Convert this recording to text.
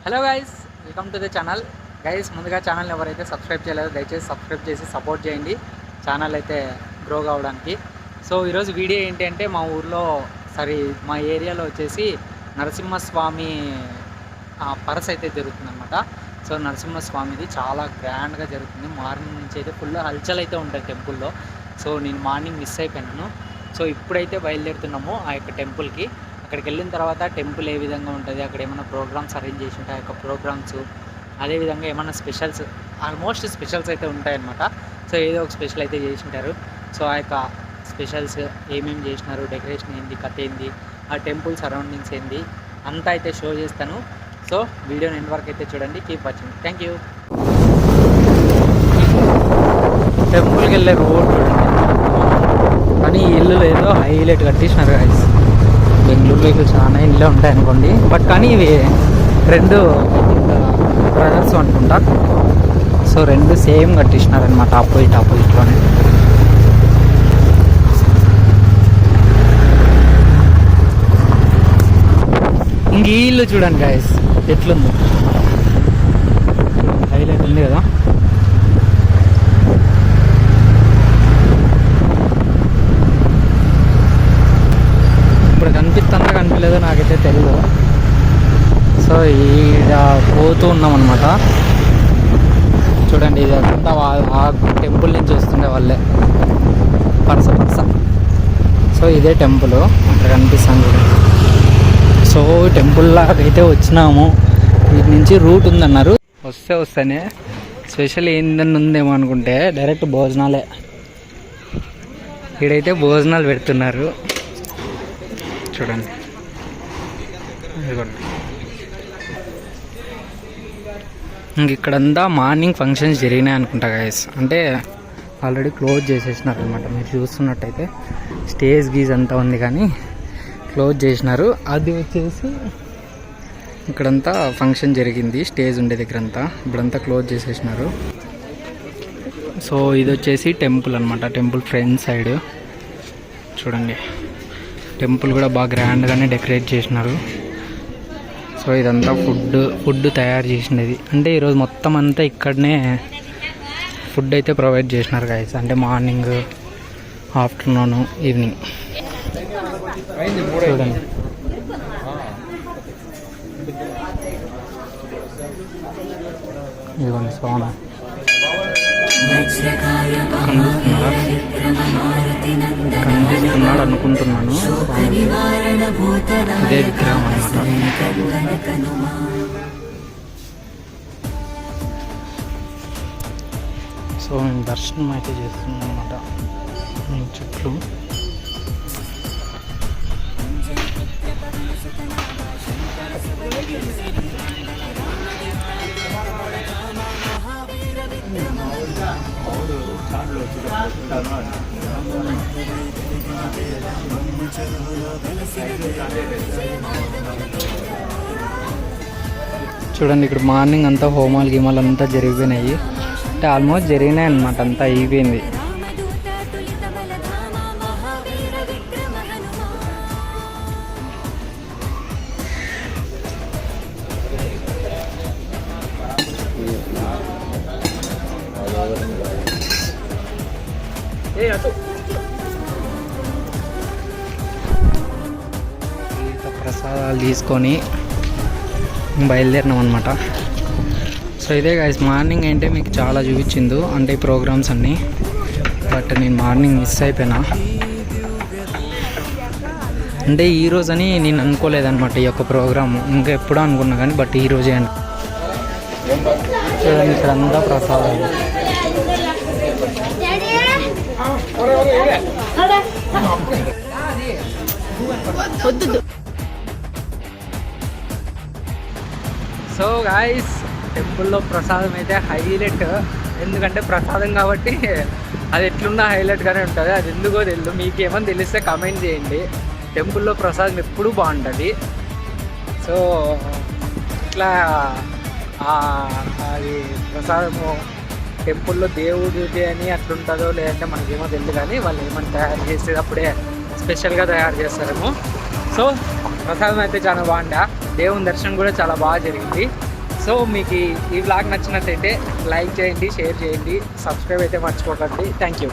Hello guys, welcome to the channel. Guys, ముందుగా channel ఎవరైతే subscribe చేయలేదో దయచేసి సబ్స్క్రైబ్ చేసి సపోర్ట్ చేయండి, ఛానల్ అయితే గ్రో కావడానికి. సో ఈరోజు వీడియో ఏంటి అంటే మా ఊర్లో మా ఏరియాలో వచ్చేసి నరసింహస్వామి పరస్ అయితే జరుగుతుందన్నమాట. సో నరసింహస్వామిది చాలా గ్రాండ్గా జరుగుతుంది. మార్నింగ్ నుంచి అయితే ఫుల్ హల్చల్ అయితే ఉంటుంది టెంపుల్లో. సో నేను మార్నింగ్ మిస్ అయిపోయినాను. సో ఇప్పుడైతే బయలుదేరుతున్నాము ఆ యొక్క టెంపుల్కి. అక్కడికి వెళ్ళిన తర్వాత టెంపుల్ ఏ విధంగా ఉంటుంది, అక్కడ ఏమైనా ప్రోగ్రామ్స్ అరేంజ్ చేసి ఉంటాయి, ఆ యొక్క ప్రోగ్రామ్స్ అదేవిధంగా ఏమైనా స్పెషల్స్, ఆల్మోస్ట్ స్పెషల్స్ అయితే ఉంటాయన్నమాట. సో ఏదో ఒక స్పెషల్ అయితే చేసి ఉంటారు. సో ఆ యొక్క స్పెషల్స్ ఏమేమి చేసినారు, డెకరేషన్ ఏంది, కథ ఏంది, ఆ టెంపుల్ సరౌండింగ్స్ ఏంది అంతా అయితే షో చేస్తాను. సో వీడియోని ఎండ్ వరకు అయితే చూడండి, కీప్ వాచింగ్. Thank you. టెంపుల్కి వెళ్ళే రోడ్ చూడండి, కానీ ఈ ఇల్లు ఏదో హైలైట్ కట్టించినారు గైస్. బెంగళూరులో ఇల్లు చాలా ఇళ్ళే ఉంటాయి అనుకోండి, బట్ కానీ ఇవి రెండు బ్రదర్స్ అనుకుంటా. సో రెండు సేమ్ కట్టించినారు అనమాట, ఆపోజిట్లోనే. ఇంక ఈ ఇల్లు చూడండి గైస్ ఎట్లుంది, హైలైట్ ఉంది కదా. ఇప్పుడు కనిపిస్తుందా కనిపించలేదో నాకైతే తెలియదు. సో ఈడ పోతూ ఉన్నాం అనమాట. చూడండి ఇది అంతా ఆ టెంపుల్ నుంచి వస్తుండే వాళ్ళే పరస. సో ఇదే టెంపుల్ అక్కడ కనిపిస్తాను చూడండి. సో టెంపుల్ లాగైతే వచ్చినాము. వీటి నుంచి రూట్ ఉందన్నారు. వస్తేనే స్పెషల్ ఏందని ఉందేమో అనుకుంటే డైరెక్ట్ భోజనాలే. ఇక్కడైతే భోజనాలు పెడుతున్నారు చూడండి. ఇంక ఇక్కడంతా మార్నింగ్ ఫంక్షన్స్ జరిగినాయి అనుకుంటా గైస్. అంటే ఆల్రెడీ క్లోజ్ చేసేసినారు అనమాట. మీరు చూస్తున్నట్టయితే స్టేజ్ గీజ్ అంతా ఉంది కానీ క్లోజ్ చేసినారు. అది వచ్చేసి ఇక్కడంతా ఫంక్షన్ జరిగింది, స్టేజ్ ఉండే దగ్గర అంతా. ఇప్పుడంతా క్లోజ్ చేసేసినారు. సో ఇది వచ్చేసి టెంపుల్ అనమాట. టెంపుల్ ఫ్రంట్ సైడ్ చూడండి. టెంపుల్ కూడా బాగా గ్రాండ్గానే డెకరేట్ చేసినారు. సో ఇదంతా ఫుడ్ తయారు చేసినది. అంటే ఈరోజు మొత్తం అంతా ఇక్కడనే ఫుడ్ అయితే ప్రొవైడ్ చేసినారు గైస్. అంటే మార్నింగ్, ఆఫ్టర్నూన్, ఈవినింగ్ చూడండి. ఇదిగోండి స్వామి కనిపిస్తున్నాడు అనుకుంటున్నాను. ఇదే విగ్రహం అన్నమాట. సో మేము దర్శనం అయితే చేస్తున్నాం అన్నమాట. చుట్టూ చూడండి. ఇక్కడ మార్నింగ్ అంతా హోమాలు గీమాలు అంతా జరిగిపోయినాయి. అంటే ఆల్మోస్ట్ జరిగినాయి అన్నమాట, అంతా అయిపోయింది. ప్రసాదాలు తీసుకొని బయలుదేరినాం అనమాట. సో ఇదే గైస్ మార్నింగ్ అంటే మీకు చాలా చూపించింది అంటే ఈ ప్రోగ్రామ్స్ అన్నీ. బట్ నేను మార్నింగ్ మిస్ అయిపోయినా. అంటే ఈరోజు అని నేను అనుకోలేదన్నమాట ఈ యొక్క ప్రోగ్రాము. ఇంకా ఎప్పుడో అనుకున్నా కానీ బట్ ఈరోజే అని. చూడండి ఇక్కడ అంతా ప్రసాదాలు. సో గాయస్ టెంపుల్లో ప్రసాదం అయితే హైలైట్. ఎందుకంటే ప్రసాదం కాబట్టి అది ఎట్లున్నా హైలైట్గానే ఉంటుంది. అది ఎందుకో తెలియదు, మీకేమని తెలిస్తే కామెంట్ చేయండి. టెంపుల్లో ప్రసాదం ఎప్పుడూ బాగుంటుంది. సో ఇట్లా అది ప్రసాదము టెంపుల్లో దేవుడిది అని అట్లుంటుందో లేదంటే మనకేమో తెలియదు, కానీ వాళ్ళు ఏమని తయారు చేసేటప్పుడే స్పెషల్గా తయారు చేస్తారేమో. సో ప్రసాదం అయితే చాలా బాగుండా. దేవుని దర్శనం కూడా చాలా బాగా జరిగింది. సో మీకు ఈ వ్లాగ్ నచ్చినట్టయితే లైక్ చేయండి, షేర్ చేయండి, సబ్స్క్రైబ్ అయితే మర్చిపోకండి. Thank you.